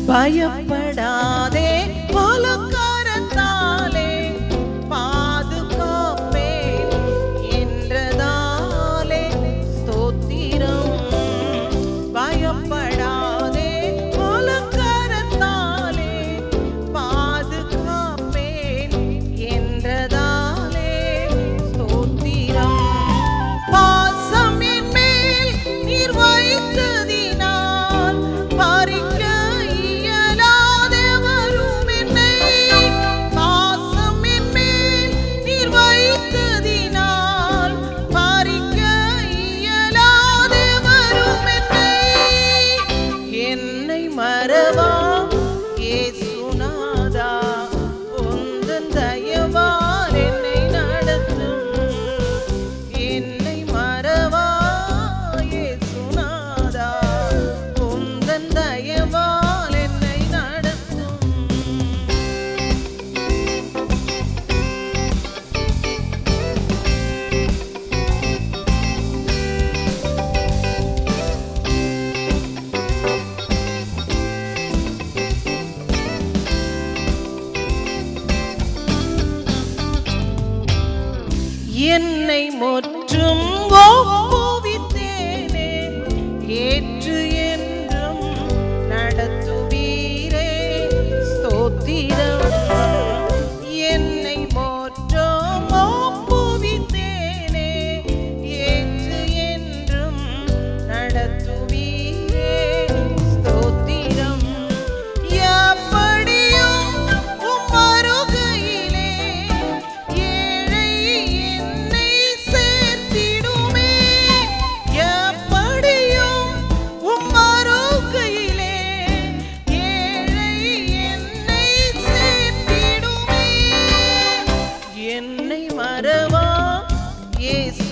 பயப்படாதே பலகாரத்தாலே பாதுகாப்பேன் என்றதாலே ஸ்தோத்திரம். பயப்படாதே பலகாரத்தாலே பாதுகாப்பேன் என்றதாலே ஸ்தோத்திரம். பாசம் என் மேல் நீர் வைத்ததினால் பறிக்க இயலாதவரும் என்னை. பாசம் என் மேல் நீர் வைத்ததினால் பறிக்க இயலாதவரும் என்னை. என்னை மறவா இயேசுநாதா, உந்தன் தயவால் என்னை நடத்தும். என்னை மறவா இயேசுநாதா, உந்தன் தயவால் என்னை நடத்தும். என்னை முற்றும் ஒப்புவித்தேனே, ஏற்று என்றும் நடத்துவீரே ஸ்தோத்திரம். என்னை முற்றும் ஒப்புவித்தேனே, ஏற்று என்றும் நடத்துவீரே ஸ்தோத்திரம். எப்படியும் உம் வருகையிலே ஏழை என்னை சேர்த்திடுமே. எப்படியும் உம் வருகையிலே ஏழை என்னை சேர்த்திடுமே. என்னை மறவா இயேசு